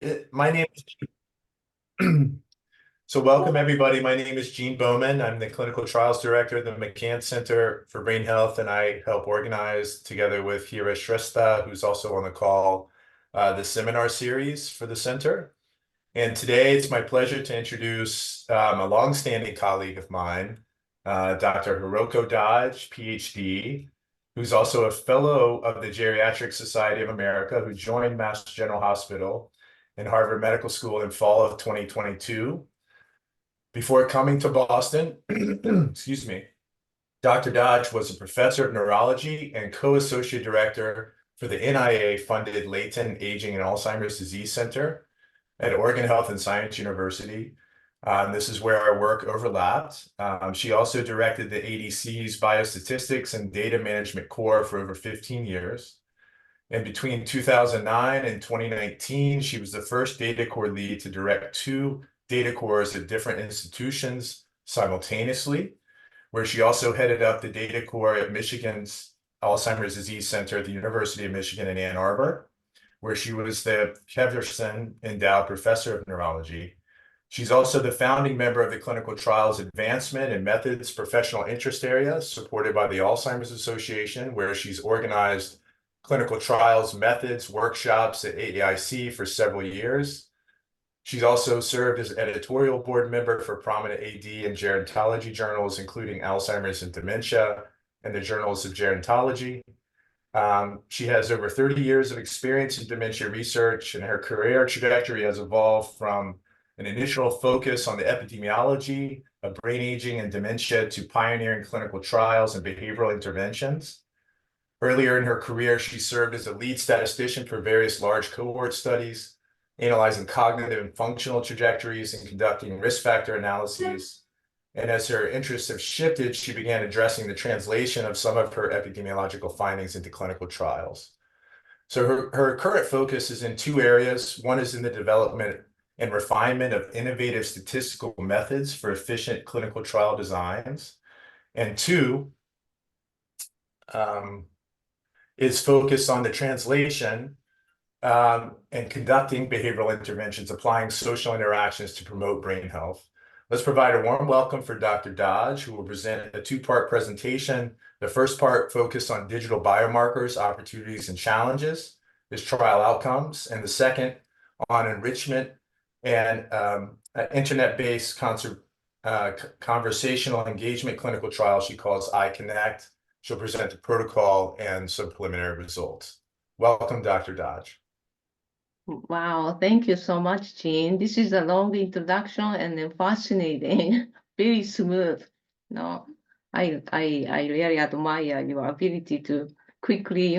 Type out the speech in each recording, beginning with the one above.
My name is so welcome everybody. My name is Gene Bowman. I'm the clinical trials director at the McCance Center for Brain Health, and I help organize together with Hiroko, who's also on the call, the seminar series for the center. And today it's my pleasure to introduce a longstanding colleague of mine, Dr. Hiroko Dodge, PhD, who's also a fellow of the Geriatric Society of America, who joined Mass General Hospital and Harvard Medical School in fall of 2022. Before coming to Boston, excuse me, Dr. Dodge was a professor of neurology and co-associate director for the NIA-funded Latent Aging and Alzheimer's Disease Center at Oregon Health and Science University. This is where our work overlapped. She also directed the ADC's Biostatistics and Data Management Core for over 15 years. And between 2009 and 2019, she was the first data core lead to direct 2 data cores at different institutions simultaneously, where she also headed up the data core at Michigan's Alzheimer's Disease Center at the University of Michigan in Ann Arbor, where she was the Keverson Endowed Professor of Neurology. She's also the founding member of the Clinical Trials Advancement and Methods Professional Interest Area, supported by the Alzheimer's Association, where she's organized clinical trials methods workshops at AAIC for several years. She's also served as editorial board member for prominent AD and gerontology journals, including Alzheimer's and Dementia and the Journals of Gerontology. She has over 30 years of experience in dementia research, and her career trajectory has evolved from an initial focus on the epidemiology of brain aging and dementia to pioneering clinical trials and behavioral interventions. Earlier in her career, she served as a lead statistician for various large cohort studies, analyzing cognitive and functional trajectories and conducting risk factor analyses. And as her interests have shifted, she began addressing the translation of some of her epidemiological findings into clinical trials. So her current focus is in 2 areas. One is in the development and refinement of innovative statistical methods for efficient clinical trial designs. And 2, is focused on the translation and conducting behavioral interventions, applying social interactions to promote brain health. Let's provide a warm welcome for Dr. Dodge, who will present a 2-part presentation. The first part focused on digital biomarkers, opportunities and challenges, is trial outcomes, and the second on enrichment and internet-based conversational engagement clinical trial she calls I-CONECT. She'll present the protocol and some preliminary results. Welcome, Dr. Dodge. Wow, thank you so much, Gene. This is a long introduction and then fascinating, very smooth. No, I really admire your ability to quickly,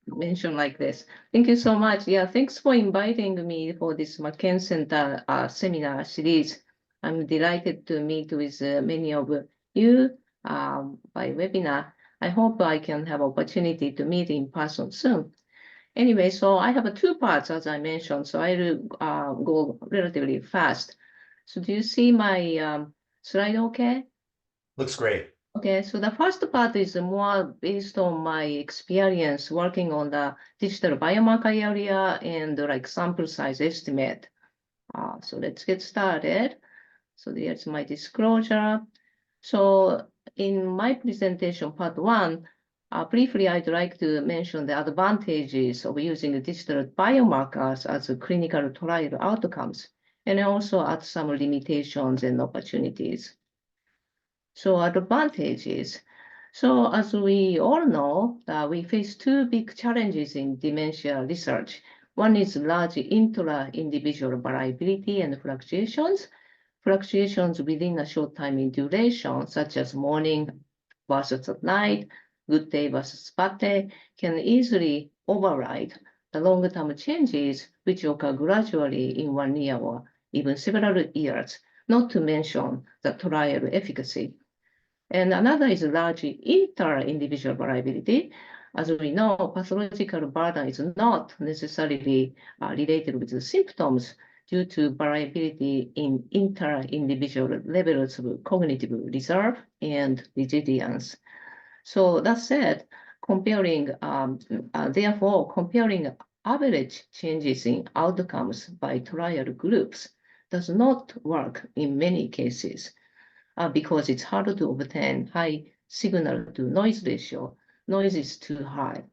mention like this. Thank you so much. Yeah, thanks for inviting me for this McCance Center seminar series. I'm delighted to meet with many of you by webinar. I hope I can have opportunity to meet in person soon. Anyway, so I have 2 parts, as I mentioned, so I will go relatively fast. So do you see my slide okay? Looks great. Okay, so the first part is more based on my experience working on the digital biomarker area and like sample size estimate. So let's get started. So there's my disclosure. So in my presentation, part 1, briefly, I'd like to mention the advantages of using digital biomarkers as a clinical trial outcomes, and also add some limitations and opportunities. So advantages. So as we all know, we face 2 big challenges in dementia research. One is large intra-individual variability and fluctuations. Fluctuations within a short time in duration, such as morning versus at night, good day versus bad day, can easily override the long-term changes which occur gradually in 1 year or even several years, not to mention the trial efficacy. And another is large inter-individual variability. As we know, pathological burden is not necessarily related with the symptoms due to variability in inter-individual levels of cognitive reserve and resilience. So that said, therefore, comparing average changes in outcomes by trial groups does not work in many cases because it's hard to obtain high signal-to-noise ratio. Noise is too high.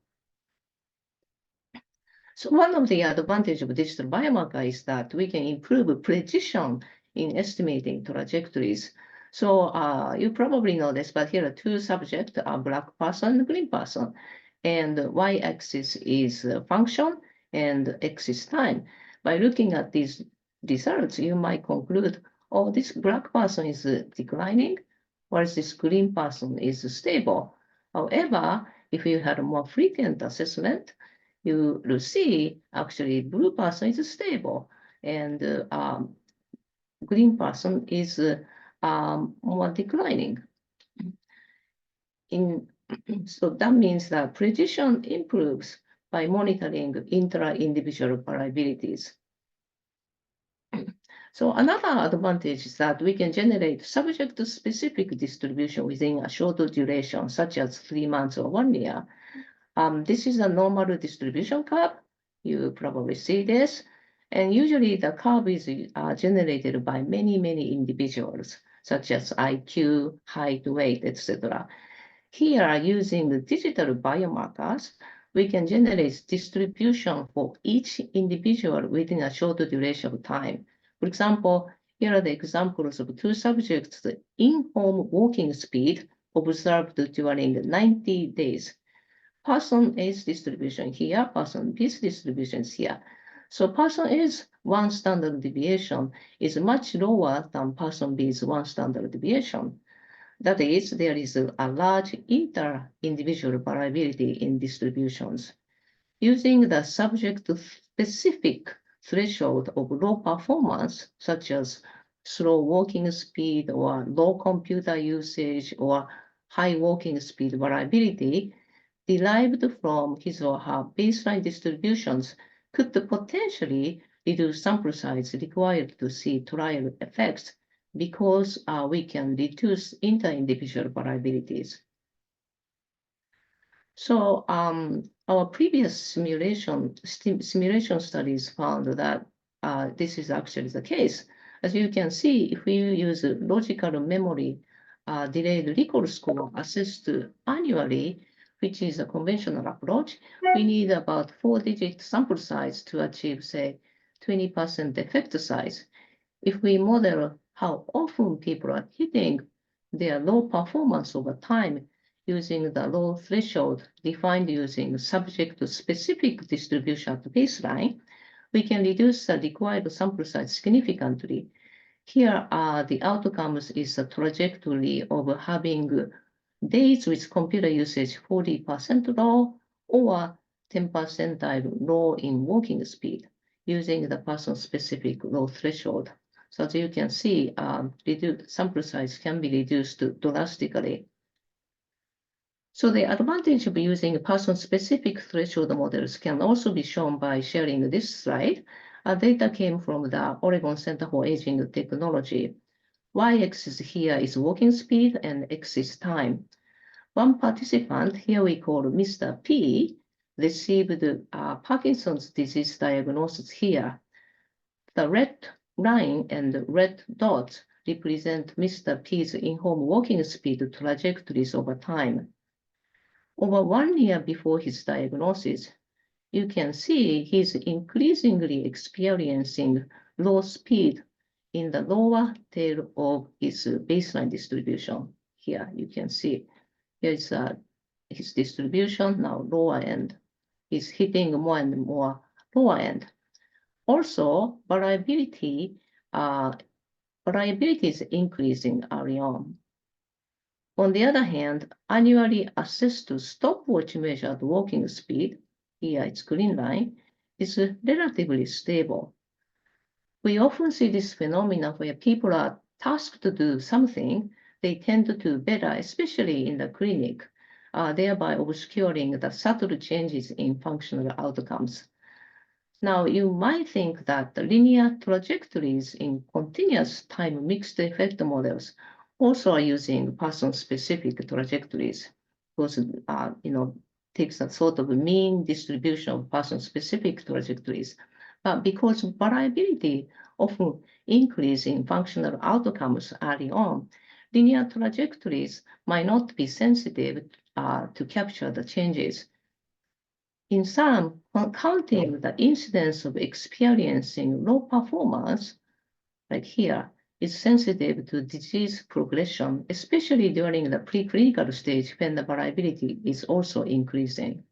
So one of the advantages of digital biomarker is that we can improve precision in estimating trajectories. So you probably know this, but here are two subjects, a black person and a green person. And the y-axis is function and x is time. By looking at these results, you might conclude, oh, this black person is declining, whereas this green person is stable. However, if you had a more frequent assessment, you will see actually blue person is stable and green person is more declining. So that means that precision improves by monitoring intra-individual variabilities. So another advantage is that we can generate subject-specific distribution within a short duration, such as 3 months or 1 year. This is a normal distribution curve. You probably see this. And usually the curve is generated by many, many individuals, such as IQ, height, weight, etc. Here, using the digital biomarkers, we can generate distribution for each individual within a short duration of time. For example, here are the examples of two subjects in-home walking speed observed during 90 days. Person A's distribution here, person B's distribution is here. So person A's one standard deviation is much lower than person B's one standard deviation. That is, there is a large inter-individual variability in distributions. Using the subject-specific threshold of low performance, such as slow walking speed or low computer usage or high walking speed variability, derived from his or her baseline distributions could potentially reduce sample size required to see trial effects because we can reduce inter-individual variabilities. So our previous simulation studies found that this is actually the case. As you can see, if we use logical memory delayed recall score assessed annually, which is a conventional approach, we need about 4-digit sample size to achieve, say, 20% effect size. If we model how often people are hitting their low performance over time using the low threshold defined using subject-specific distribution at baseline, we can reduce the required sample size significantly. Here are the outcomes is a trajectory of having days with computer usage 40% low or 10% low in walking speed using the person-specific low threshold. So as you can see, sample size can be reduced drastically. So the advantage of using person-specific threshold models can also be shown by sharing this slide. Data came from the Oregon Center for Aging Technology. Y-axis here is walking speed and X is time. One participant, here we call Mr. P, received Parkinson's disease diagnosis here. The red line and the red dots represent Mr. P's in-home walking speed trajectories over time. Over 1 year before his diagnosis, you can see he's increasingly experiencing low speed in the lower tail of his baseline distribution. Here you can see here's his distribution, now lower end. He's hitting more and more lower end. Also, variability is increasing early on. On the other hand, annually assessed stopwatch measured walking speed, here it's green line, is relatively stable. We often see this phenomenon where people are tasked to do something, they tend to do better, especially in the clinic, thereby obscuring the subtle changes in functional outcomes. Now, you might think that the linear trajectories in continuous time mixed effect models also are using person-specific trajectories because, takes a sort of mean distribution of person-specific trajectories. But because variability often increases in functional outcomes early on, linear trajectories might not be sensitive to capture the changes. In sum, counting the incidence of experiencing low performance, like here, is sensitive to disease progression, especially during the preclinical stage when the variability is also increasing.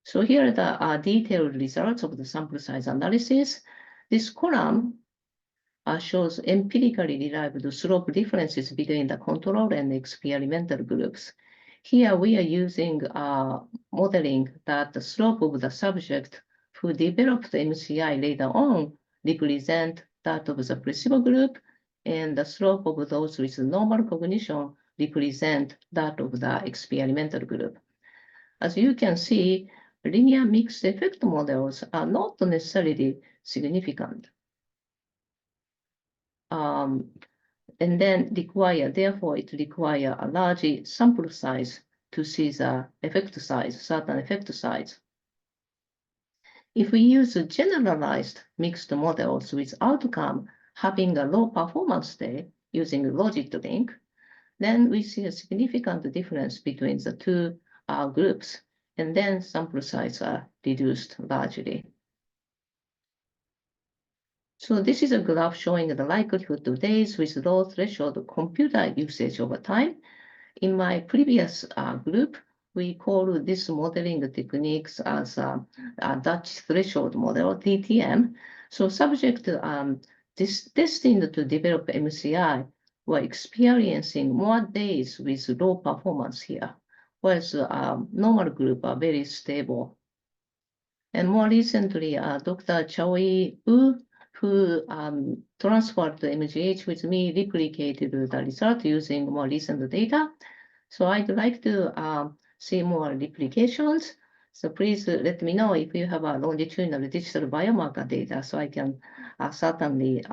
So here are the detailed results of the sample size analysis. This column shows empirically derived slope differences between the control and experimental groups. Here we are using modeling that the slope of the subject who developed MCI later on represent that of the placebo group, and the slope of those with normal cognition represent that of the experimental group. As you can see, linear mixed effect models are not necessarily significant. And then therefore it requires a large sample size to see the effect size, certain effect size. If we use generalized mixed models with outcome having a low performance state using logit link, then we see a significant difference between the two groups, and then sample size are reduced largely. So this is a graph showing the likelihood of days with low threshold computer usage over time. In my previous group, we call this modeling techniques as a Dutch threshold model, DTM. So subject destined to develop MCI were experiencing more days with low performance here, whereas normal group are very stable. And more recently, Dr. Chaoi Wu, who transferred to MGH with me, replicated the result using more recent data. So I'd like to see more replications. So please let me know if you have a longitudinal digital biomarker data, so I can certainly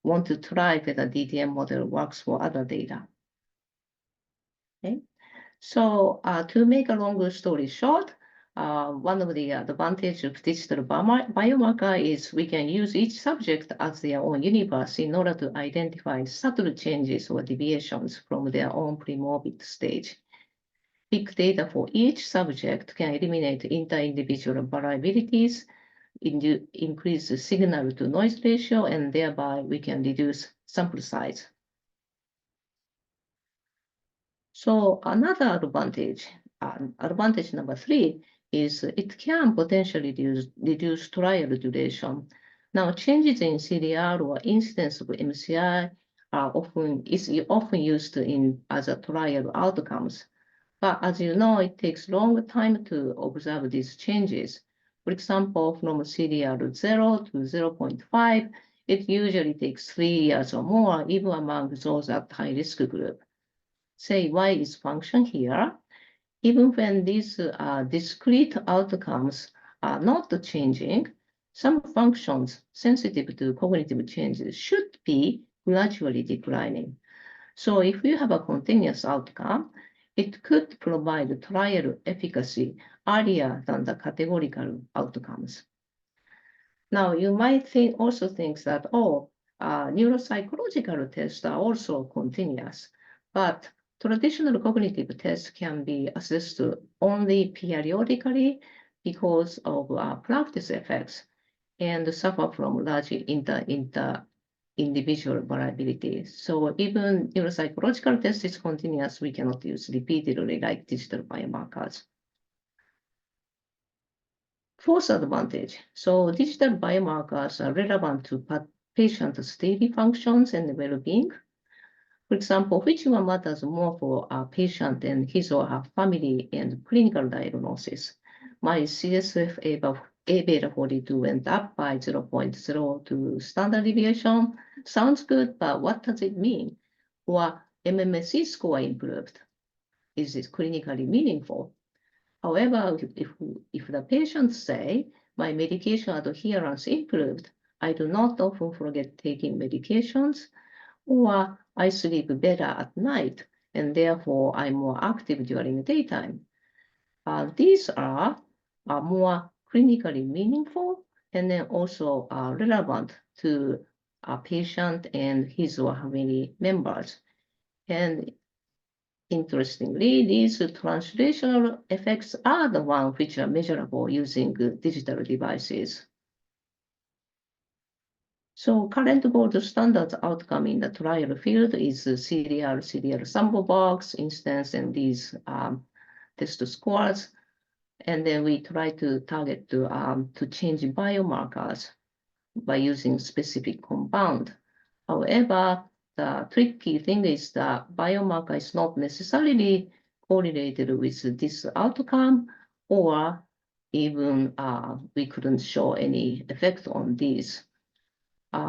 want to try whether DTM model works for other data. Okay. So to make a long story short, one of the advantages of digital biomarker is we can use each subject as their own universe in order to identify subtle changes or deviations from their own premorbid stage. Big data for each subject can eliminate inter-individual variabilities, increase the signal to noise ratio, and thereby we can reduce sample size. So another advantage, advantage number 3, is it can potentially reduce trial duration. Now, changes in CDR or incidence of MCI are often used as a trial outcomes. But as you know, it takes long time to observe these changes. For example, from CDR 0 to 0.5, it usually takes 3 years or more, even among those at high-risk group. Say Y is function here. Even when these discrete outcomes are not changing, some functions sensitive to cognitive changes should be gradually declining. So if you have a continuous outcome, it could provide trial efficacy earlier than the categorical outcomes. Now, you might also think that, neuropsychological tests are also continuous, but traditional cognitive tests can be assessed only periodically because of practice effects and suffer from large inter-individual variability. So even neuropsychological test is continuous, we cannot use repeatedly like digital biomarkers. Fourth advantage, so digital biomarkers are relevant to patients' daily functions and well-being. For example, which one matters more for a patient and his or her family and clinical diagnosis? My CSF A-beta 42 went up by 0.02 standard deviation. Sounds good, but what does it mean? Or MMSE score improved? Is it clinically meaningful? However, if the patients say, my medication adherence improved, I do not often forget taking medications, or I sleep better at night, and therefore I'm more active during the daytime. These are more clinically meaningful and then also relevant to a patient and his or her family members. And interestingly, these translational effects are the ones which are measurable using digital devices. So current gold standard outcome in the trial field is serial sample box instance and these test scores. And then we try to target to change biomarkers by using specific compound. However, the tricky thing is that biomarker is not necessarily correlated with this outcome, or even we couldn't show any effect on these.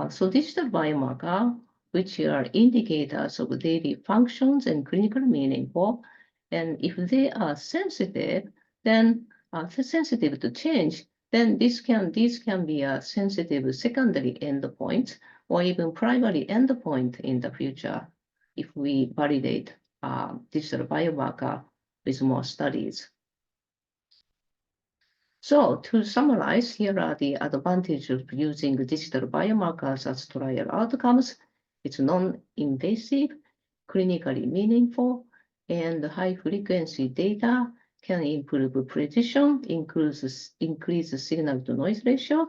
So digital biomarker, which are indicators of daily functions and clinical meaningful, and if they are sensitive, then sensitive to change, then these can be a sensitive secondary endpoint or even primary endpoint in the future if we validate digital biomarker with more studies. So to summarize, here are the advantages of using digital biomarkers as trial outcomes. It's non-invasive, clinically meaningful, and high-frequency data can improve precision, increase the signal-to-noise ratio,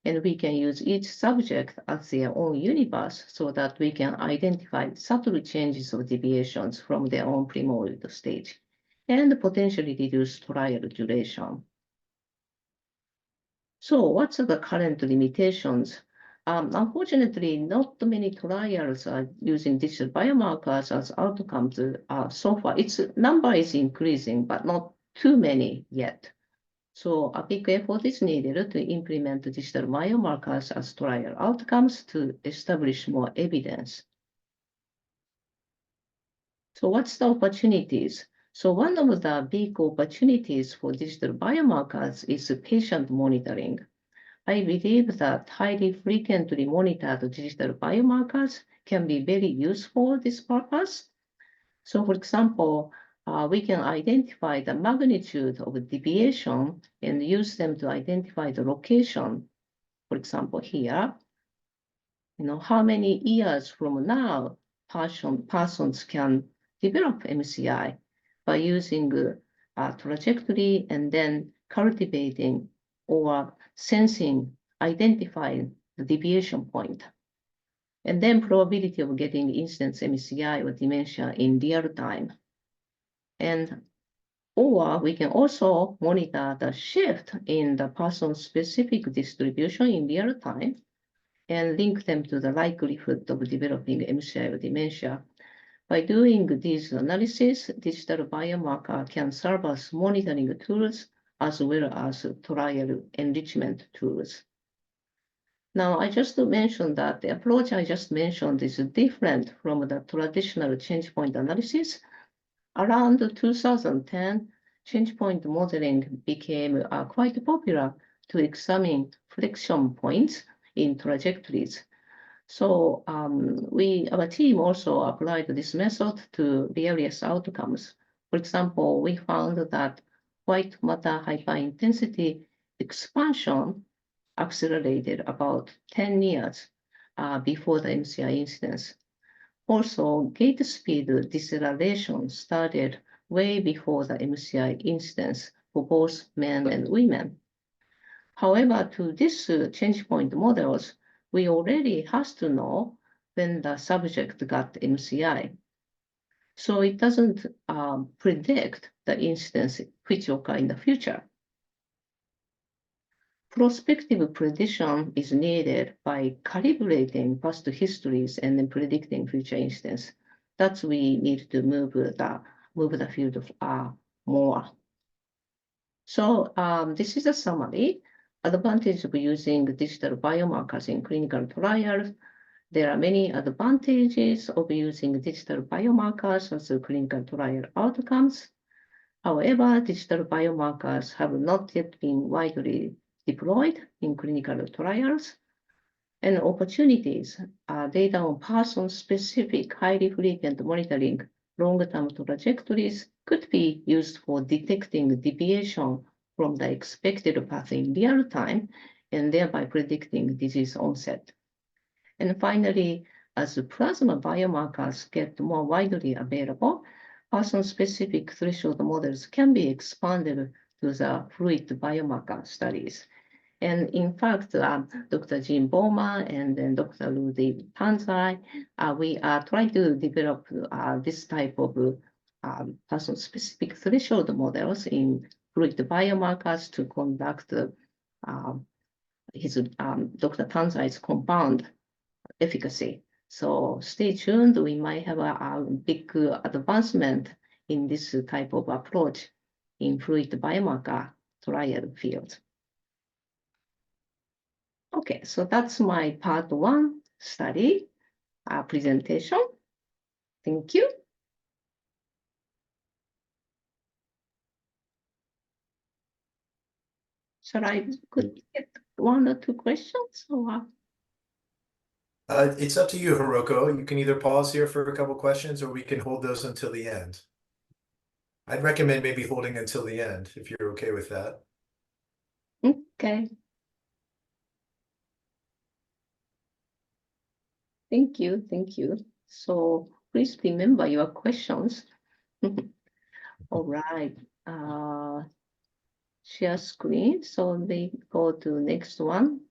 and we can use each subject as their own universe so that we can identify subtle changes of deviations from their own primordial stage and potentially reduce trial duration. So what's the current limitations? Unfortunately, not many trials are using digital biomarkers as outcomes so far. Its number is increasing, but not too many yet. So a big effort is needed to implement digital biomarkers as trial outcomes to establish more evidence. So what's the opportunities? So one of the big opportunities for digital biomarkers is patient monitoring. I believe that highly frequently monitored digital biomarkers can be very useful for this purpose. So for example, we can identify the magnitude of deviation and use them to identify the location. For example, here, how many years from now persons can develop MCI by using a trajectory and then cultivating or sensing, identifying the deviation point, and then probability of getting instance MCI or dementia in real time. Or we can also monitor the shift in the person's specific distribution in real time and link them to the likelihood of developing MCI or dementia. By doing these analyses, digital biomarker can serve as monitoring tools as well as trial enrichment tools. Now, I just mentioned that the approach I just mentioned is different from the traditional change point analysis. Around 2010, change point modeling became quite popular to examine flexion points in trajectories. So our team also applied this method to various outcomes. For example, we found that white matter hyperintensity expansion accelerated about 10 years before the MCI incidence. Also, gait speed deceleration started way before the MCI incidence for both men and women. However, to this change point models, we already has to know when the subject got MCI. So it doesn't predict the incidence which occur in the future. Prospective prediction is needed by calibrating past histories and then predicting future incidence. That's we need to move the field of more. So this is a summary. Advantage of using digital biomarkers in clinical trials. There are many advantages of using digital biomarkers as clinical trial outcomes. However, digital biomarkers have not yet been widely deployed in clinical trials. And opportunities, data on person-specific, highly frequent monitoring long-term trajectories could be used for detecting deviation from the expected path in real time and thereby predicting disease onset. And finally, as plasma biomarkers get more widely available, person-specific threshold models can be expanded to the fluid biomarker studies. And in fact, Dr. Jean Bowman and then Dr. Rudy Tanzai, we are trying to develop this type of person-specific threshold models in fluid biomarkers to conduct Dr. Tanzai's compound efficacy. So stay tuned. We might have a big advancement in this type of approach in fluid biomarker trial field. Okay, so that's my part one study presentation. Thank you. Shall I could get one or two questions? Or? It's up to you, Hiroko. You can either pause here for a couple questions or we can hold those until the end. I'd recommend maybe holding until the end if you're okay with that. Okay. Thank you, thank you. So please remember your questions. All right. Share screen. So they go to next one.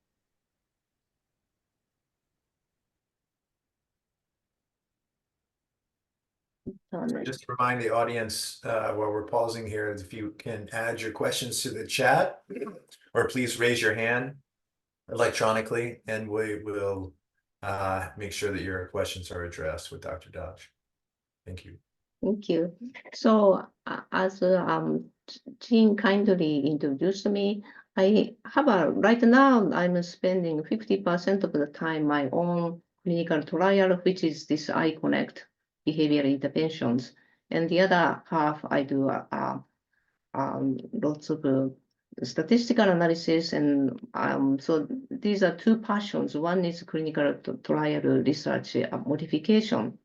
Just to remind the audience while we're pausing here, if you can add your questions to the chat, or please raise your hand electronically, and we will make sure that your questions are addressed with Dr. Dodge. Thank you. Thank you. So as Jean kindly introduced me, I have right now I'm spending 50% of the time my own clinical trial, which is this I-CONECT behavioral interventions, and the other half I do lots of statistical analysis, and so these are two passions. One is clinical trial research modification.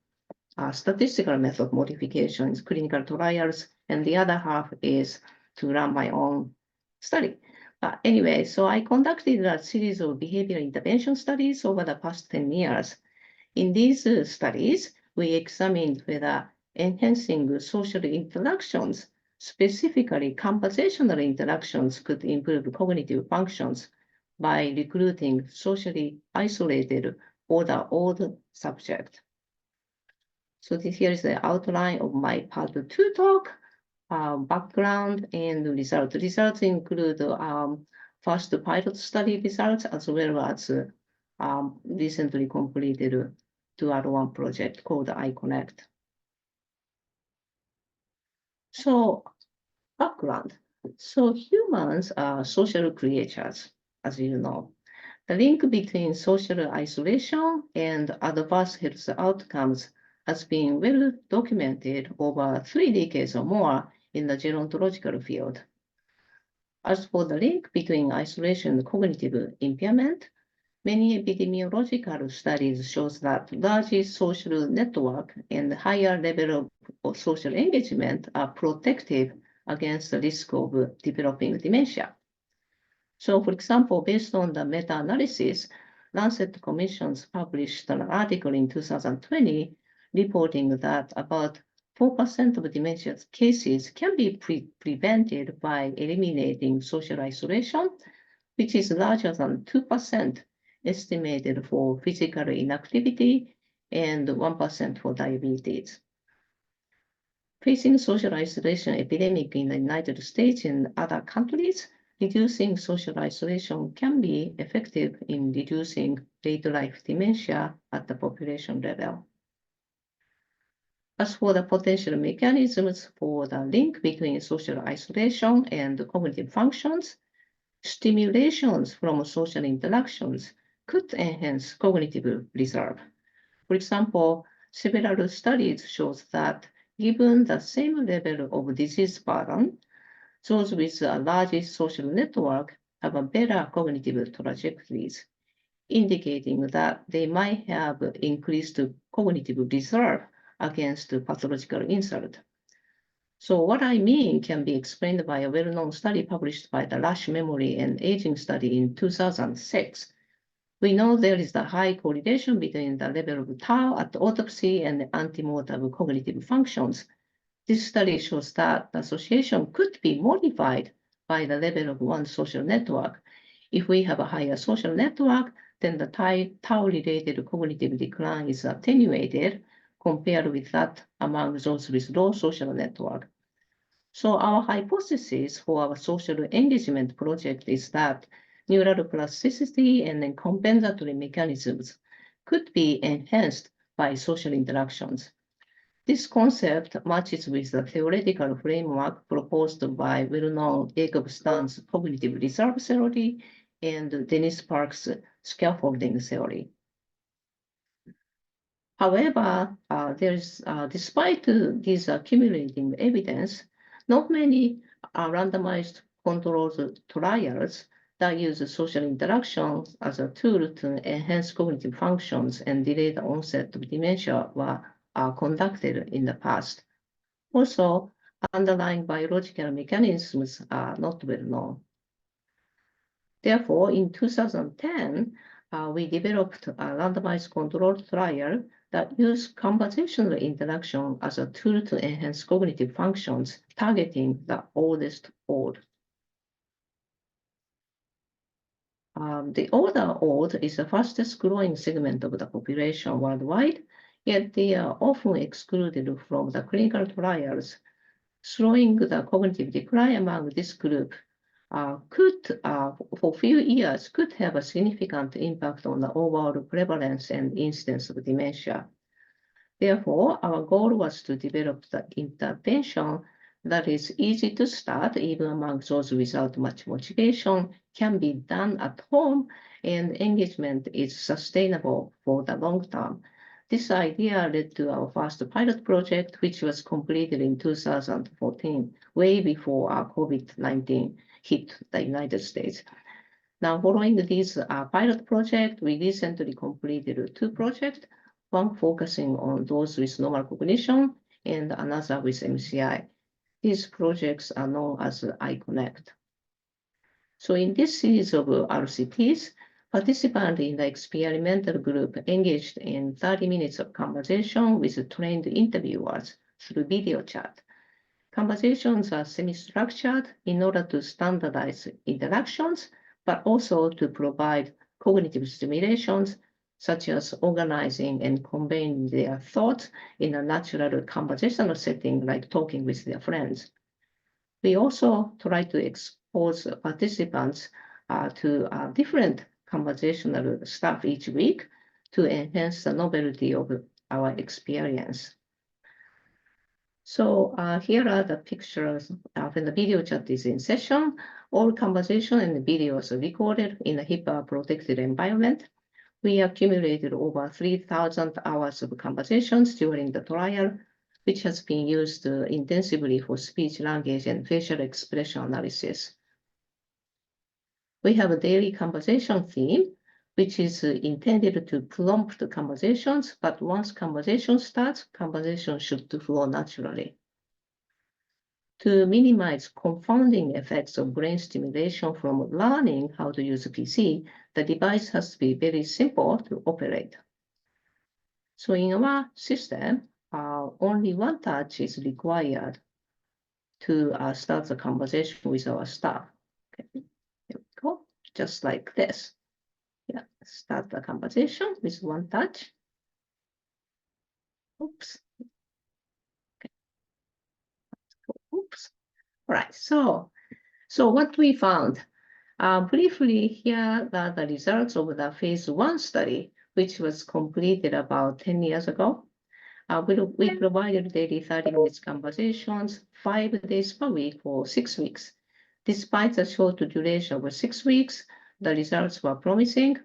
Statistical method modifications, clinical trials, and the other half is to run my own study. Anyway, so I conducted a series of behavioral intervention studies over the past 10 years. In these studies, we examined whether enhancing social interactions, specifically conversational interactions, could improve cognitive functions by recruiting socially isolated or the old subject. So here is the outline of my part 2 talk, background and results. Results include first pilot study results as well as recently completed 2R1 project called I-CONECT. So background. So humans are social creatures, as you know. The link between social isolation and adverse health outcomes has been well documented over 3 decades or more in the gerontological field. As for the link between isolation and cognitive impairment, many epidemiological studies shows that large social network and higher level of social engagement are protective against the risk of developing dementia. So, for example, based on the meta-analysis, Lancet Commissions published an article in 2020 reporting that about 4% of dementia cases can be prevented by eliminating social isolation, which is larger than 2% estimated for physical inactivity and 1% for diabetes. Facing social isolation epidemic in the United States and other countries, reducing social isolation can be effective in reducing late-life dementia at the population level. As for the potential mechanisms for the link between social isolation and cognitive functions, stimulations from social interactions could enhance cognitive reserve. For example, several studies show that given the same level of disease burden, those with a large social network have a better cognitive trajectories, indicating that they might have increased cognitive reserve against pathological insult. So what I mean can be explained by a well-known study published by the Rush Memory and Aging Study in 2006. We know there is a high correlation between the level of tau at autopsy and the antemortem cognitive functions. This study shows that the association could be modified by the level of one social network. If we have a higher social network, then the tau-related cognitive decline is attenuated compared with that among those with low social network. So our hypothesis for our social engagement project is that neural plasticity and then compensatory mechanisms could be enhanced by social interactions. This concept matches with the theoretical framework proposed by well-known Jacob Stan's cognitive reserve theory and Dennis Park's scaffolding theory. However, despite this accumulating evidence, not many randomized controlled trials that use social interaction as a tool to enhance cognitive functions and delay the onset of dementia were conducted in the past. Also, underlying biological mechanisms are not well known. Therefore, in 2010, we developed a randomized controlled trial that used conversational interaction as a tool to enhance cognitive functions, targeting the oldest old. The older old is the fastest growing segment of the population worldwide, yet they are often excluded from the clinical trials. Slowing the cognitive decline among this group for a few years, could have a significant impact on the overall prevalence and incidence of dementia. Therefore, our goal was to develop the intervention that is easy to start, even among those without much motivation, can be done at home, and engagement is sustainable for the long term. This idea led to our first pilot project, which was completed in 2014, way before COVID-19 hit the United States. Now, following this pilot project, we recently completed 2 projects, one focusing on those with normal cognition and another with MCI. These projects are known as I-CONECT. So in this series of RCTs, participants in the experimental group engaged in 30 minutes of conversation with trained interviewers through video chat. Conversations are semi-structured in order to standardize interactions, but also to provide cognitive stimulations, such as organizing and conveying their thoughts in a natural conversational setting, like talking with their friends. We also try to expose participants to different conversational stuff each week to enhance the novelty of our experience. So here are the pictures when the video chat is in session. All conversation and videos are recorded in a HIPAA-protected environment. We accumulated over 3,000 hours of conversations during the trial, which has been used intensively for speech, language, and facial expression analysis. We have a daily conversation theme, which is intended to prompt conversations, but once conversation starts, conversation should flow naturally. To minimize confounding effects of brain stimulation from learning how to use a PC, the device has to be very simple to operate. So in our system, only one touch is required to start the conversation with our staff. Okay. Here we go, just like this. Yeah, start the conversation with one touch. Oops. Okay. Oops. All right, so what we found, briefly here are the results of the phase 1 study, which was completed about 10 years ago. We provided daily 30 minutes conversations, 5 days per week for 6 weeks. Despite the short duration of 6 weeks, the results were promising.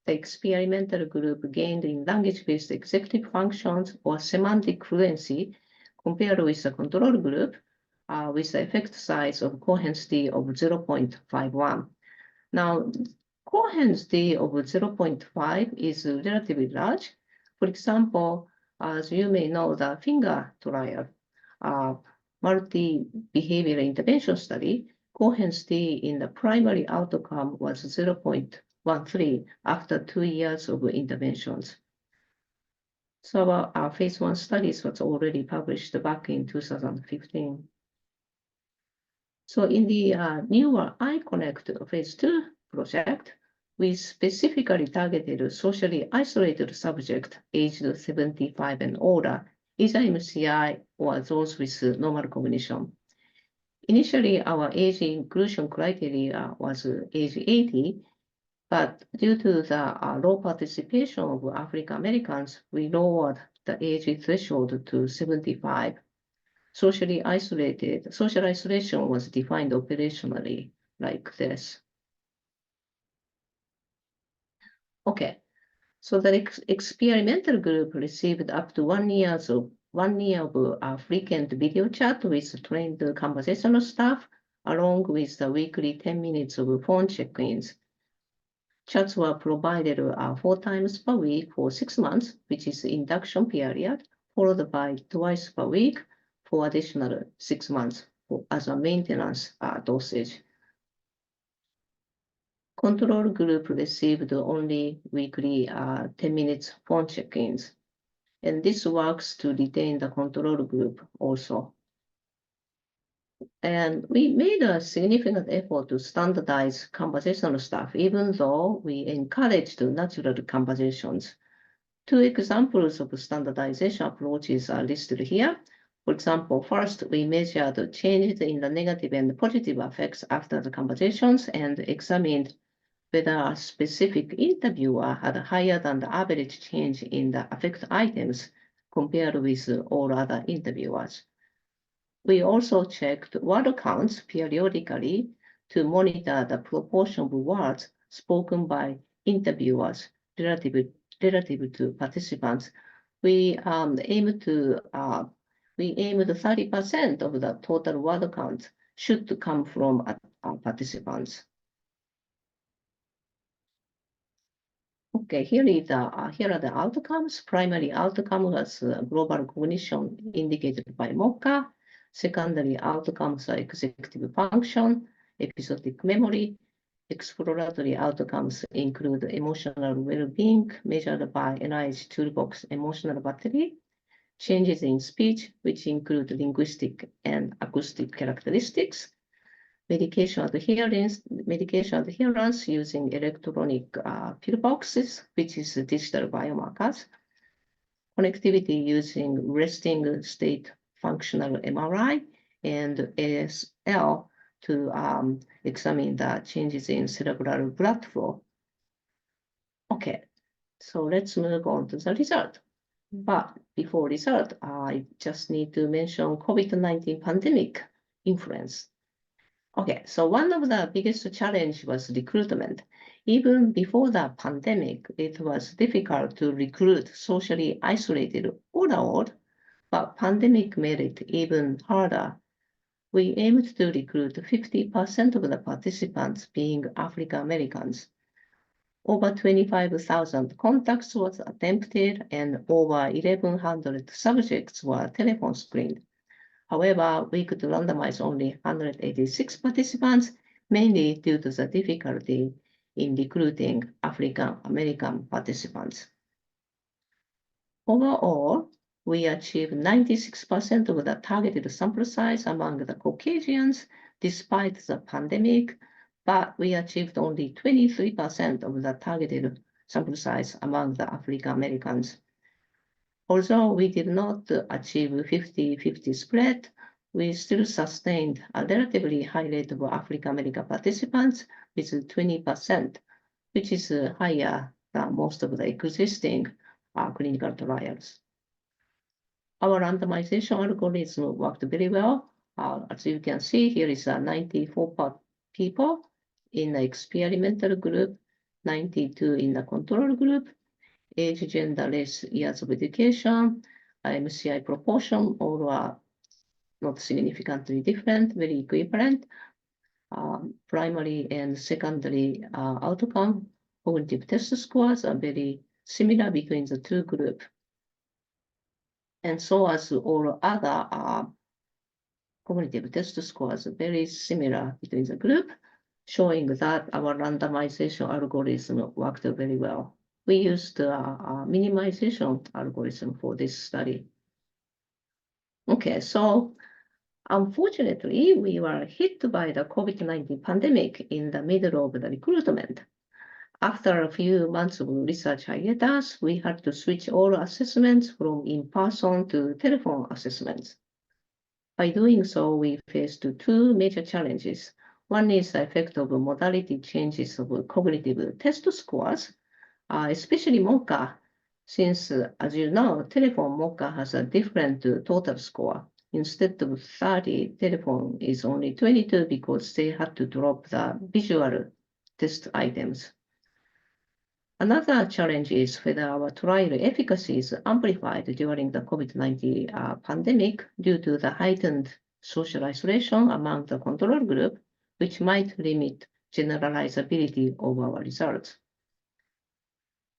The experimental group gained in language-based executive functions or semantic fluency compared with the control group with the effect size of Cohen's d of 0.51. Now, Cohen's d of 0.5 is relatively large. For example, as you may know, the finger trial, multi-behavioral intervention study, coherence T in the primary outcome was 0.13 after 2 years of interventions. So our phase 1 studies was already published back in 2015. So in the newer I-CONECT phase 2 project, we specifically targeted socially isolated subjects aged 75 and older, either MCI or those with normal cognition. Initially, our age inclusion criteria was age 80, but due to the low participation of African Americans, we lowered the age threshold to 75. Social isolation was defined operationally like this. Okay, so the experimental group received up to 1 year of frequent video chat with trained conversational staff, along with the weekly 10 minutes of phone check-ins. Chats were provided 4 times per week for 6 months, which is the induction period, followed by twice per week for additional 6 months as a maintenance dosage. Control group received only weekly 10 minutes phone check-ins. And this works to retain the control group also. And we made a significant effort to standardize conversational stuff, even though we encouraged natural conversations. 2 examples of standardization approaches are listed here. For example, first, we measured changes in the negative and positive effects after the conversations and examined whether a specific interviewer had higher than the average change in the affect items compared with all other interviewers. We also checked word counts periodically to monitor the proportion of words spoken by interviewers relative to participants. We aimed 30% of the total word count should come from participants. Okay, here are the outcomes. Primary outcome was global cognition indicated by MOCA. Secondary outcomes are executive function, episodic memory. Exploratory outcomes include emotional well-being measured by NIH Toolbox Emotional Battery, changes in speech, which include linguistic and acoustic characteristics, medication adherence using electronic pillboxes, which is digital biomarkers, connectivity using resting state functional MRI, and ASL to examine the changes in cerebral blood flow. Okay, so let's move on to the result. But before result, I just need to mention COVID-19 pandemic influence. Okay, so one of the biggest challenge was recruitment. Even before the pandemic, it was difficult to recruit socially isolated overall, but pandemic made it even harder. We aimed to recruit 50% of the participants being African Americans. Over 25,000 contacts was attempted and over 1,100 subjects were telephone screened. However, we could randomize only 186 participants, mainly due to the difficulty in recruiting African American participants. Overall, we achieved 96% of the targeted sample size among the Caucasians, despite the pandemic, but we achieved only 23% of the targeted sample size among the African Americans. Although we did not achieve 50-50 split, we still sustained a relatively high rate of African American participants with 20%, which is higher than most of the existing clinical trials. Our randomization algorithm worked very well. As you can see, here is 94 people in the experimental group, 92 in the control group, age, gender, race, years of education, MCI proportion, all are not significantly different, very equivalent. Primary and secondary outcome, cognitive test scores are very similar between the 2 groups. And so as all other cognitive test scores, very similar between the group, showing that our randomization algorithm worked very well. We used a minimization algorithm for this study. Okay, so unfortunately, we were hit by the COVID-19 pandemic in the middle of the recruitment. After a few months of research hiatus, we had to switch all assessments from in-person to telephone assessments. By doing so, we faced two major challenges. One is the effect of modality changes of cognitive test scores, especially MOCA, since, as you know, telephone MOCA has a different total score. Instead of 30, telephone is only 22 because they had to drop the visual test items. Another challenge is whether our trial efficacy is amplified during the COVID-19 pandemic due to the heightened social isolation among the control group, which might limit generalizability of our results.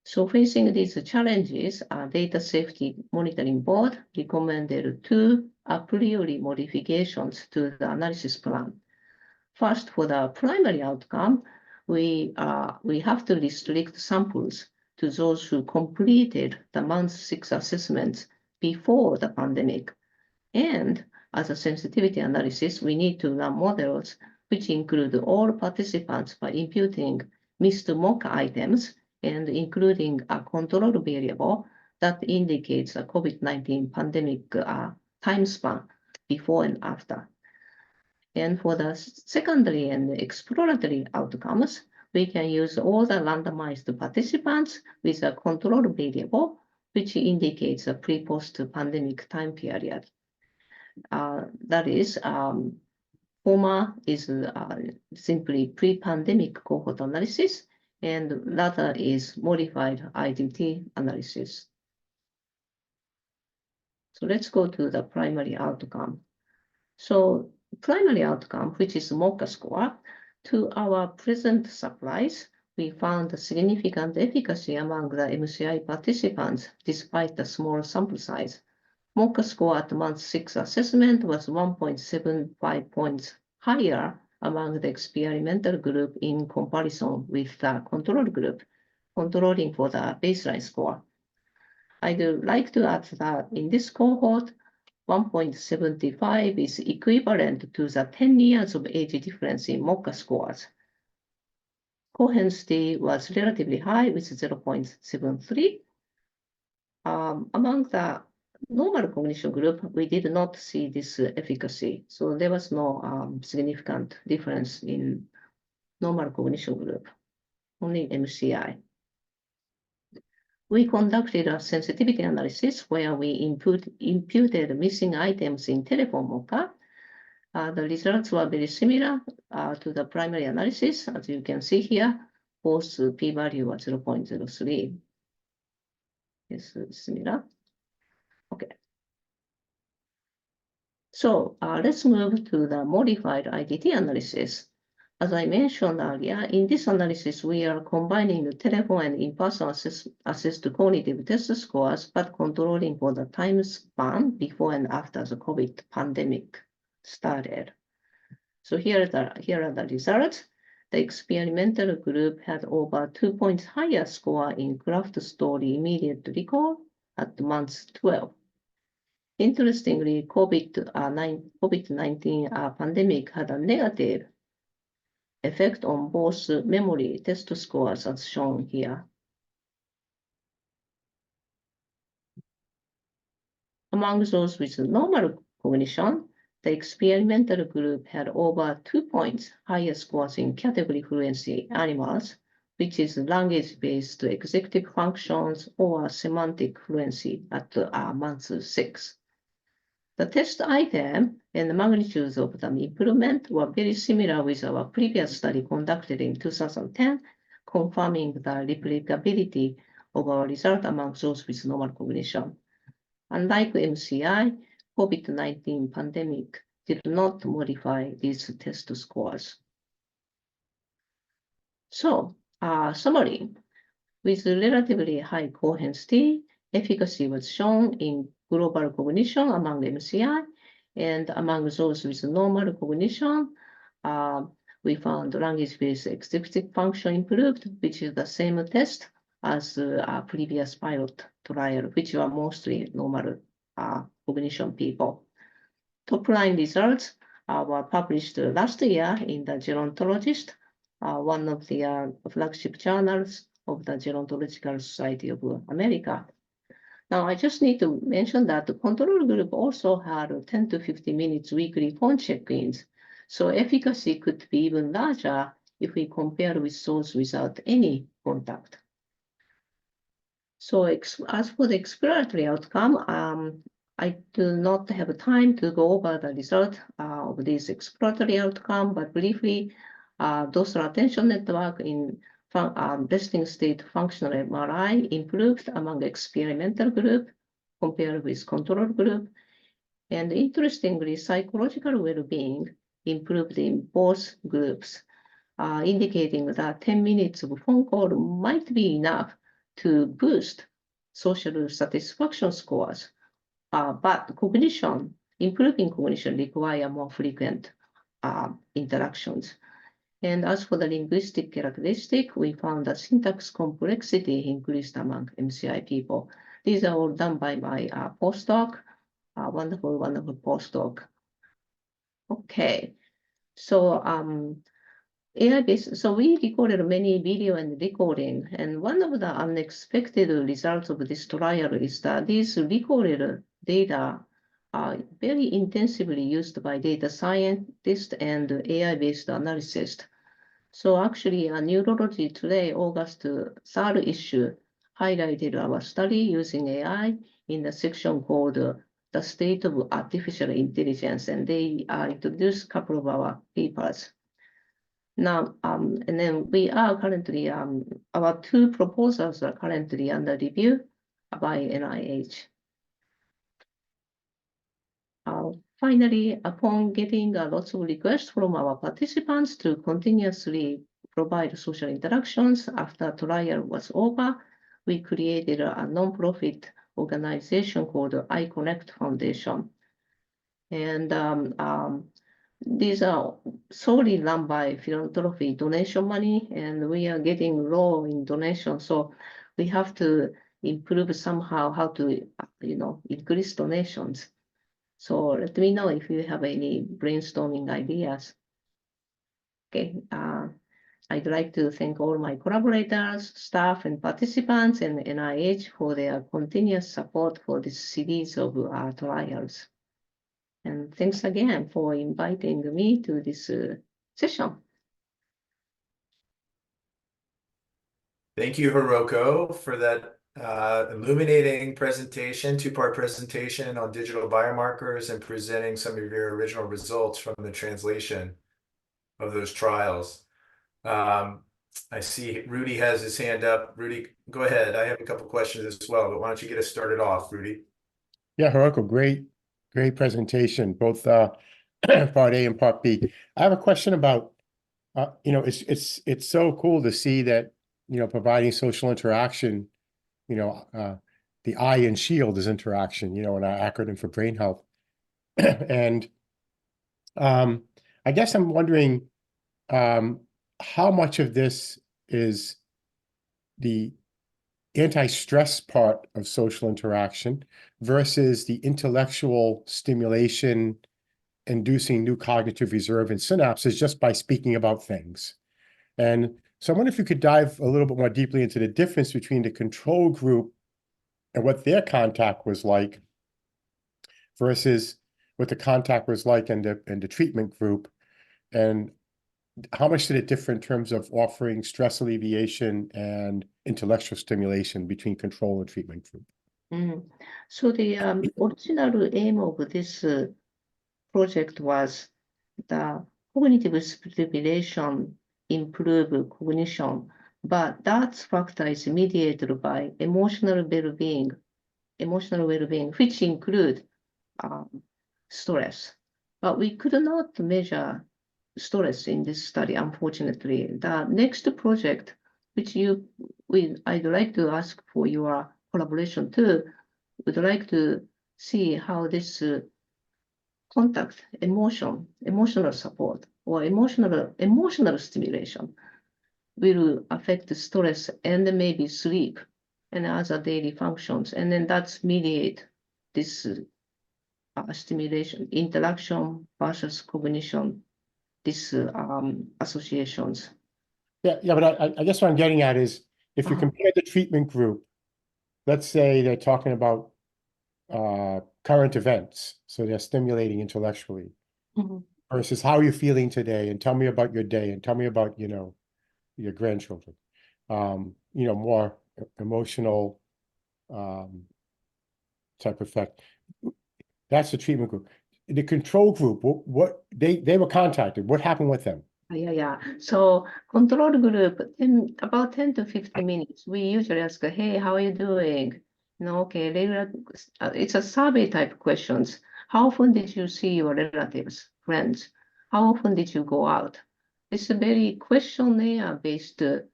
So facing these challenges, our Data Safety Monitoring Board recommended two a priori modifications to the analysis plan. First, for the primary outcome, we have to restrict samples to those who completed the month 6 assessments before the pandemic. And as a sensitivity analysis, we need to run models which include all participants by imputing missed mock items and including a control variable that indicates a COVID-19 pandemic time span before and after. And for the secondary and exploratory outcomes, we can use all the randomized participants with a control variable, which indicates a pre-post pandemic time period. That is, former is simply pre-pandemic cohort analysis, and latter is modified IDT analysis. So let's go to the primary outcome. So primary outcome, which is MOCA score, to our present surprise, we found a significant efficacy among the MCI participants despite the small sample size. MOCA score at month 6 assessment was 1.75 points higher among the experimental group in comparison with the control group, controlling for the baseline score. I'd like to add that in this cohort, 1.75 is equivalent to the 10 years of age difference in MOCA scores. Cohen's D was relatively high with 0.73. Among the normal cognition group, we did not see this efficacy. So there was no significant difference in normal cognition group, only MCI. We conducted a sensitivity analysis where we imputed missing items in telephone MOCA. The results were very similar to the primary analysis. As you can see here, both p-value was 0.03. It's similar. Okay. So let's move to the modified IDT analysis. As I mentioned earlier, in this analysis, we are combining the telephone and in-person assessed cognitive test scores, but controlling for the time span before and after the COVID pandemic started. So here are the results. The experimental group had over 2 points higher score in craft story immediate recall at month 12. Interestingly, COVID-19 pandemic had a negative effect on both memory test scores as shown here. Among those with normal cognition, the experimental group had over 2 points higher scores in category fluency animals, which is language-based executive functions or semantic fluency at month 6. The test item and the magnitudes of the improvement were very similar with our previous study conducted in 2010, confirming the replicability of our result among those with normal cognition. Unlike MCI, COVID-19 pandemic did not modify these test scores. So, summary. With relatively high Cohen's D, efficacy was shown in global cognition among MCI, and among those with normal cognition, we found language-based executive function improved, which is the same test as a previous pilot trial, which were mostly normal cognition people. Top-line results were published last year in the Gerontologist, one of the flagship journals of the Gerontological Society of America. Now, I just need to mention that the control group also had 10 to 15 minutes weekly phone check-ins. So efficacy could be even larger if we compare with those without any contact. So as for the exploratory outcome, I do not have time to go over the result of this exploratory outcome, but briefly, dorsal attention network in resting state functional MRI improved among experimental group compared with control group. And interestingly, psychological well-being improved in both groups, indicating that 10 minutes of phone call might be enough to boost social satisfaction scores. But improving cognition require more frequent interactions. And as for the linguistic characteristic, we found that syntax complexity increased among MCI people. These are all done by my postdoc, wonderful postdoc. Okay, so AI-based, so we recorded many video and recording, and one of the unexpected results of this trial is that these recorded data are very intensively used by data scientists and AI-based analysts. So actually, Neurology Today, August 3rd issue, highlighted our study using AI in the section called The State of Artificial Intelligence, and they introduced a couple of our papers. Now, and then we are currently, our 2 proposals are currently under review by NIH. Finally, upon getting lots of requests from our participants to continuously provide social interactions after trial was over, we created a non-profit organization called I-CONECT Foundation. And these are solely run by philanthropy donation money, and we are getting low in donation. So we have to improve somehow how to, increase donations. So let me know if you have any brainstorming ideas. Okay, I'd like to thank all my collaborators, staff, and participants, and NIH for their continuous support for this series of trials. And thanks again for inviting me to this session. Thank you, Hiroko, for that illuminating presentation, 2-part presentation on digital biomarkers and presenting some of your original results from the translation of those trials. I see Rudy has his hand up. Rudy, go ahead. I have a couple questions as well, but why don't you get us started off, Rudy? Yeah, Hiroko, great presentation, both part A and part B. I have a question about, it's so cool to see that, providing social interaction, the I in SHIELD is interaction, an acronym for brain health. And I guess I'm wondering how much of this is the anti-stress part of social interaction versus the intellectual stimulation inducing new cognitive reserve and synapses just by speaking about things. And so I wonder if you could dive a little bit more deeply into the difference between the control group and what their contact was like versus what the contact was like in the treatment group, and how much did it differ in terms of offering stress alleviation and intellectual stimulation between control and treatment group? So the original aim of this project was the cognitive stimulation improve cognition, but that factor is mediated by emotional well-being, which include stress. But we could not measure stress in this study, unfortunately. The next project, which I'd like to ask for your collaboration too, would like to see how this contact, emotional support, or emotional stimulation will affect stress and maybe sleep and other daily functions. And then that's mediate this stimulation, interaction versus cognition, these associations. Yeah, but I guess what I'm getting at is if you compare the treatment group, let's say they're talking about current events, so they're stimulating intellectually, versus how are you feeling today, and tell me about your day, and tell me about, your grandchildren. More emotional type effect. That's the treatment group. The control group, what they were contacted. What happened with them? Yeah. So control group, about 10 to 15 minutes, we usually ask, hey, how are you doing? Okay, it's a survey type questions. How often did you see your relatives, friends? How often did you go out? It's a very questionnaire-based 10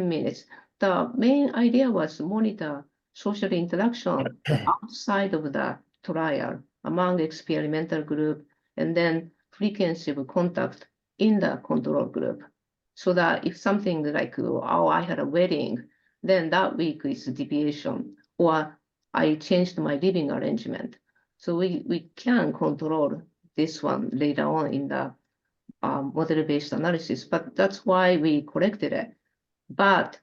minutes. The main idea was to monitor social interaction outside of the trial among experimental group, and then frequency of contact in the control group. So that if something like, oh, I had a wedding, then that week is deviation, or I changed my living arrangement. So we can control this one later on in the model-based analysis, but that's why we collected it. But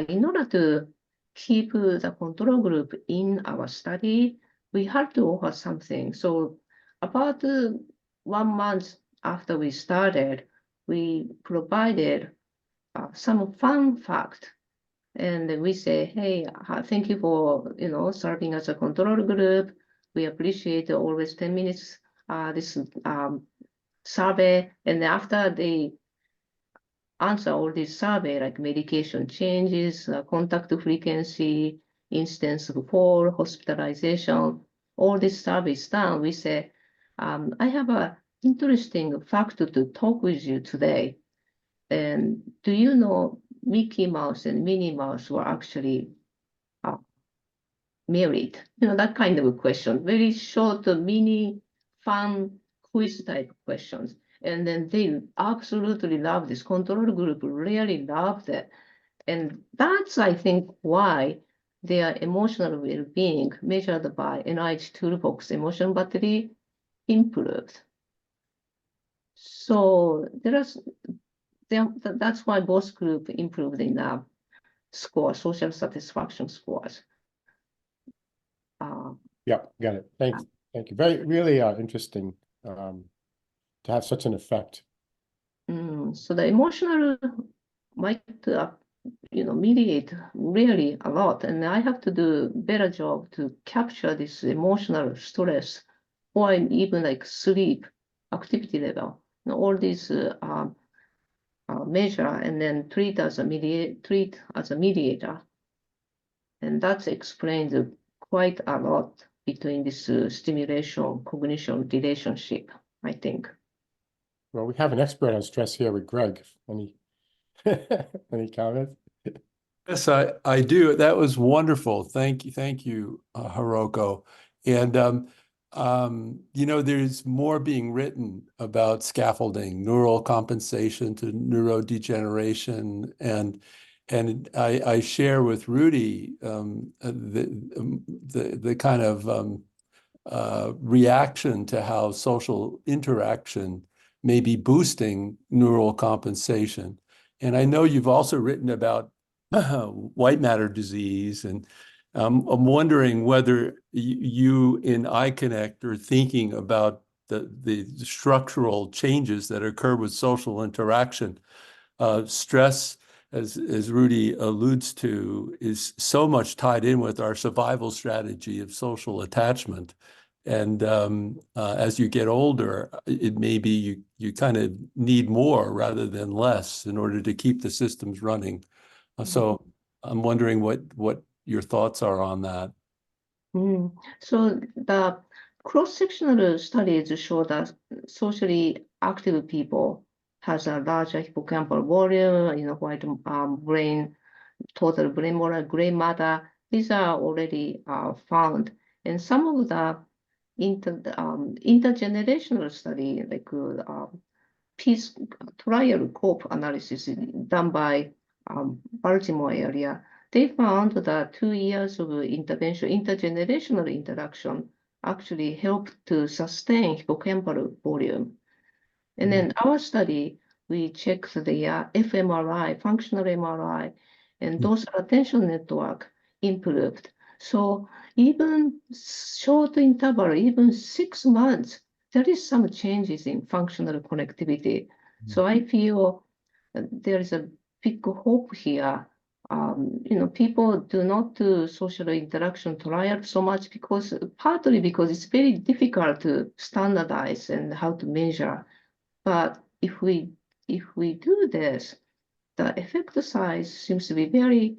in order to keep the control group in our study, we had to offer something. So about 1 month after we started, we provided some fun fact. And we say, hey, thank you for serving as a control group. We appreciate always 10 minutes this survey. And after they answer all these survey, like medication changes, contact frequency, instance of fall, hospitalization, all this surveys done, we say, I have an interesting fact to talk with you today. And do you know Mickey Mouse and Minnie Mouse were actually married? That kind of a question, very short, mini, fun, quiz type questions. And then they absolutely love this. Control group really loved it. And that's, I think, why their emotional well-being measured by NIH Toolbox emotion battery improved. So that's why both groups improved in the social satisfaction scores. Yeah, got it. Thank you. Really interesting to have such an effect. So the emotional might mediate really a lot, and I have to do better job to capture this emotional stress, or even like sleep, activity level, all these measure, and then treat as a mediator, and that explains quite a lot between this stimulation cognition relationship, I think. Well, we have an expert on stress here with Greg. Any comments? Yes, I do. That was wonderful. Thank you, Hiroko. And there's more being written about scaffolding, neural compensation to neurodegeneration, and I share with Rudy the kind of reaction to how social interaction may be boosting neural compensation. And I know you've also written about white matter disease, and I'm wondering whether you in I-CONECT are thinking about the structural changes that occur with social interaction. Stress, as Rudy alludes to, is so much tied in with our survival strategy of social attachment. And as you get older, it may be you kind of need more rather than less in order to keep the systems running. So I'm wondering what your thoughts are on that. So the cross-sectional studies show that socially active people has a larger hippocampal volume, white brain, total brain motor, gray matter. These are already found. And some of the intergenerational study, like peace trial cope analysis done by Baltimore area, they found that 2 years of intervention, intergenerational interaction, actually helped to sustain hippocampal volume. And then our study, we checked the fMRI, functional MRI, and those attention network improved. So even short interval, even 6 months, there is some changes in functional connectivity. So I feel there is a big hope here. People do not do social interaction trial so much partly because it's very difficult to standardize and how to measure. But if we do this, the effect size seems to be very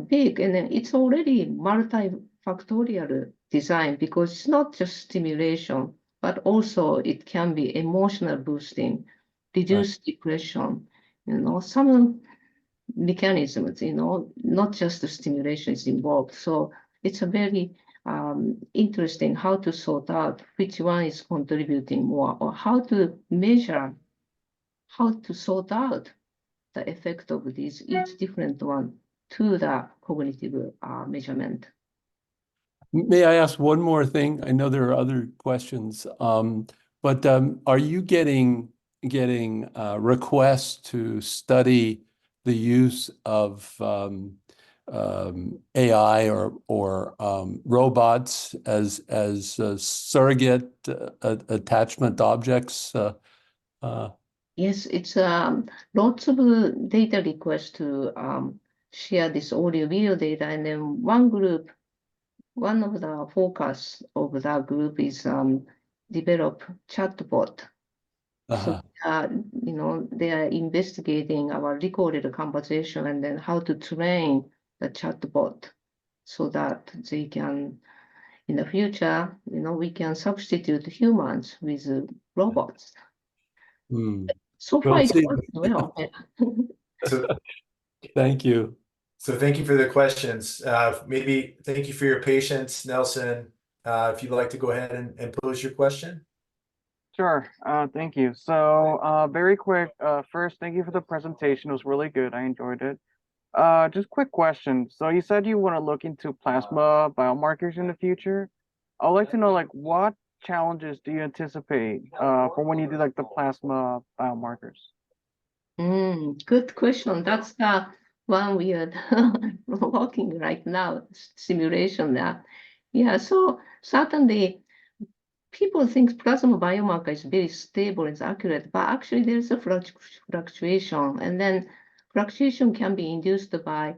big, and then it's already multifactorial design because it's not just stimulation, but also it can be emotional boosting, reduce depression, some mechanisms, not just the stimulation is involved. So it's a very interesting how to sort out which one is contributing more or how to measure, how to sort out the effect of these each different one to the cognitive measurement. May I ask one more thing? I know there are other questions, but are you getting requests to study the use of AI or robots as surrogate attachment objects? Yes, it's lots of data requests to share this audio video data, and then one of the focus of that group is develop chatbot. So they are investigating our recorded conversation and then how to train the chatbot so that they can, in the future, we can substitute humans with robots. So far, it's working well. So, Thank you. so thank you for the questions. Maybe thank you for your patience, Nelson. If you'd like to go ahead and pose your question. Sure. Thank you. So very quick, first, thank you for the presentation. It was really good. I enjoyed it. Just quick question. So you said you want to look into plasma biomarkers in the future. I would like to know, like, what challenges do you anticipate for when you do like the plasma biomarkers? Good question. That's the one we are working right now, simulation that. Yeah, so certainly people think plasma biomarker is very stable and accurate, but actually there's a fluctuation, and then fluctuation can be induced by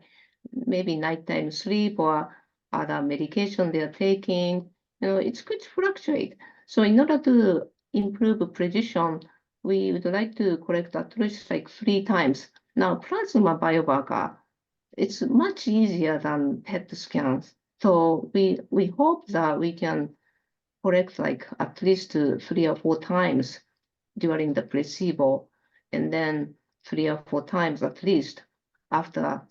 maybe nighttime sleep or other medication they are taking. It's good to fluctuate. So in order to improve precision, we would like to collect at least like 3 times. Now, plasma biomarker, it's much easier than PET scans. So we hope that we can collect like at least 3 or 4 times during the placebo, and then 3 or 4 times at least after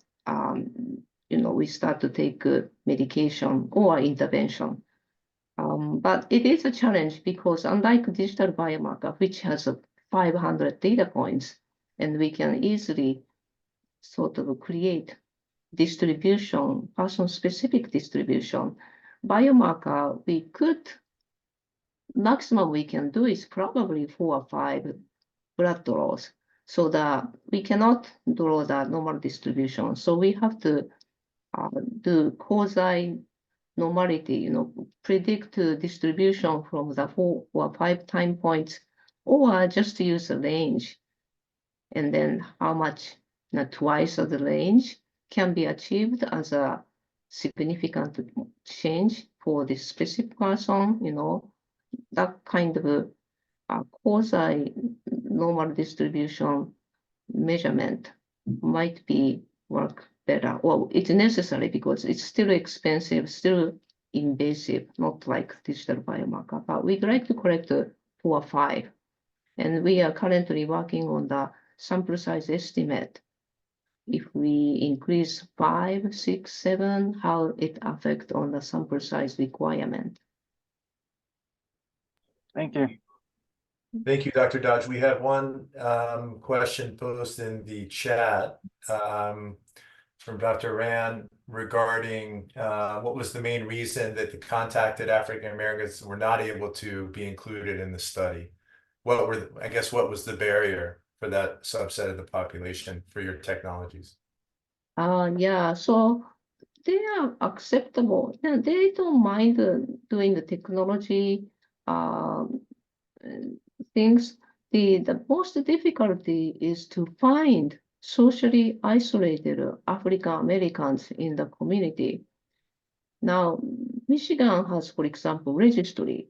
we start to take medication or intervention. But it is a challenge because unlike digital biomarker, which has 500 data points, and we can easily sort of create distribution, person-specific distribution, biomarker, maximum we can do is probably 4 or 5 blood draws, so that we cannot draw the normal distribution. So we have to do quasi normality, predict distribution from the 4 or 5 time points, or just use a range. And then how much, twice of the range can be achieved as a significant change for this specific person, that kind of quasi normal distribution measurement might be work better. Well, it's necessary because it's still expensive, still invasive, not like digital biomarker, but we'd like to collect 4 or 5. And we are currently working on the sample size estimate, if we increase 5, 6, 7, how it affect on the sample size requirement. Thank you. Thank you, Dr. Dodge. We have one question posted in the chat from Dr. Rand regarding what was the main reason that the contacted African Americans were not able to be included in the study? What was the barrier for that subset of the population for your technologies? Yeah, so they are acceptable. And they don't mind doing the technology things. The most difficulty is to find socially isolated African Americans in the community. Now, Michigan has, for example, registry,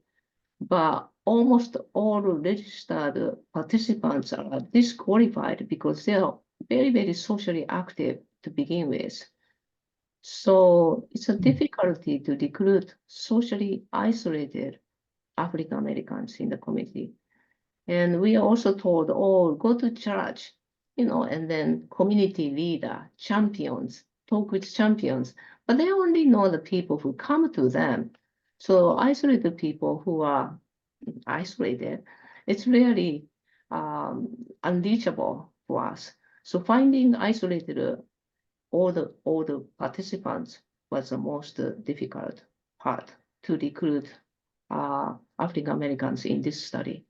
but almost all registered participants are disqualified because they are very, very socially active to begin with. So it's a difficulty to recruit socially isolated African Americans in the community. And we are also told, oh, go to church, and then community leader, champions, talk with champions, but they only know the people who come to them. So isolated people who are isolated, it's really unreachable for us. So finding isolated all the participants was the most difficult part to recruit African Americans in this study.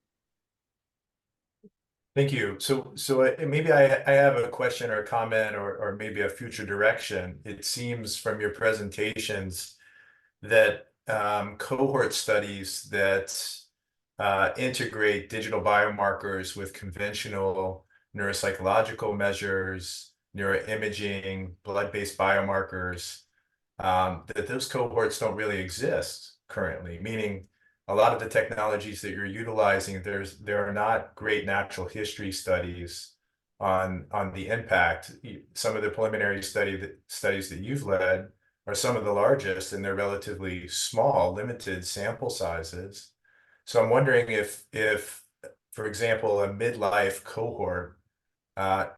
Thank you. So maybe I have a question or a comment or maybe a future direction. It seems from your presentations that cohort studies that integrate digital biomarkers with conventional neuropsychological measures, neuroimaging, blood-based biomarkers, that those cohorts don't really exist currently, meaning a lot of the technologies that you're utilizing, there are not great natural history studies on the impact. Some of the preliminary studies that you've led are some of the largest, and they're relatively small, limited sample sizes. So I'm wondering if for example, a midlife cohort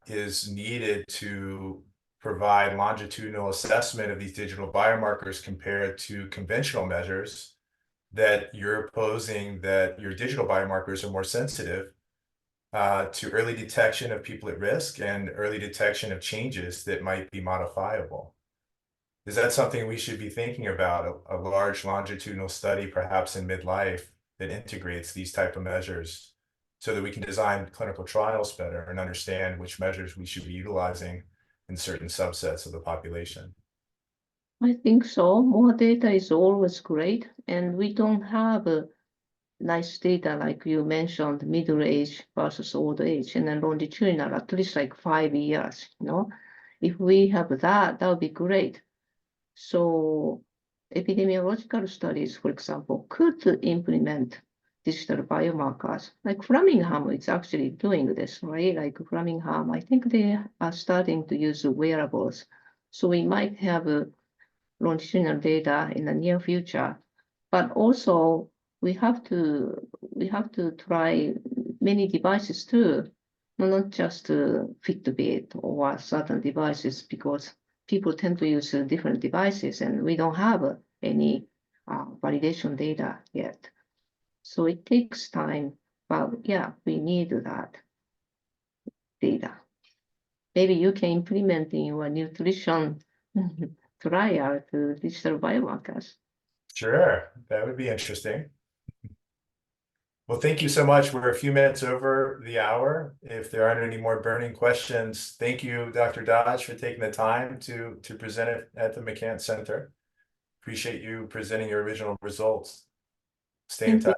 is needed to provide longitudinal assessment of these digital biomarkers compared to conventional measures, that you're posing that your digital biomarkers are more sensitive to early detection of people at risk and early detection of changes that might be modifiable. Is that something we should be thinking about, a large longitudinal study, perhaps in midlife, that integrates these type of measures so that we can design clinical trials better and understand which measures we should be utilizing in certain subsets of the population? I think so. More data is always great, and we don't have nice data like you mentioned, middle age versus old age, and then longitudinal, at least like 5 years. If we have that would be great. So epidemiological studies, for example, could implement digital biomarkers. Like Framingham is actually doing this, right? Like Framingham, I think they are starting to use wearables. So we might have longitudinal data in the near future, but also we have to try many devices too, not just Fitbit or certain devices, because people tend to use different devices and we don't have any validation data yet. So it takes time, but yeah, we need that data. Maybe you can implement in your nutrition trial to digital biomarkers. Sure, that would be interesting. Well, thank you so much. We're a few minutes over the hour. If there aren't any more burning questions, thank you, Dr. Dodge, for taking the time to present it at the McCance Center. Appreciate you presenting your original results. Stay in touch.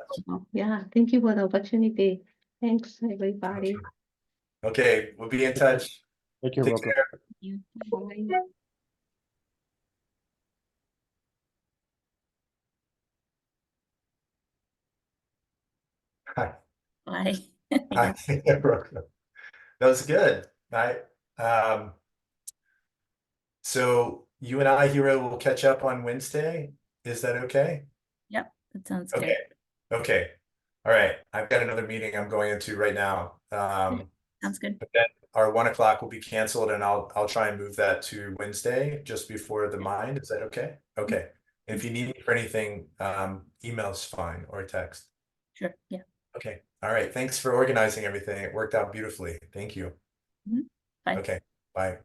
Yeah, thank you for the opportunity. Thanks, everybody. Okay, we'll be in touch. Thank you, Take Hiroko. care. Bye. Hi. Hi. Hi. That was good. So you and I, Hiro, will catch up on Wednesday. Is that okay? Yep, that sounds Okay. good. Okay. All right. I've got another meeting I'm going into right now. Sounds good. But then our 1 o'clock will be canceled, and I'll try and move that to Wednesday, just before the mind. Is that okay? Okay. If you need me for anything, email's fine, or text. Sure. Yeah. Okay. All right. Thanks for organizing everything. It worked out beautifully. Thank you. Bye. Okay. Bye.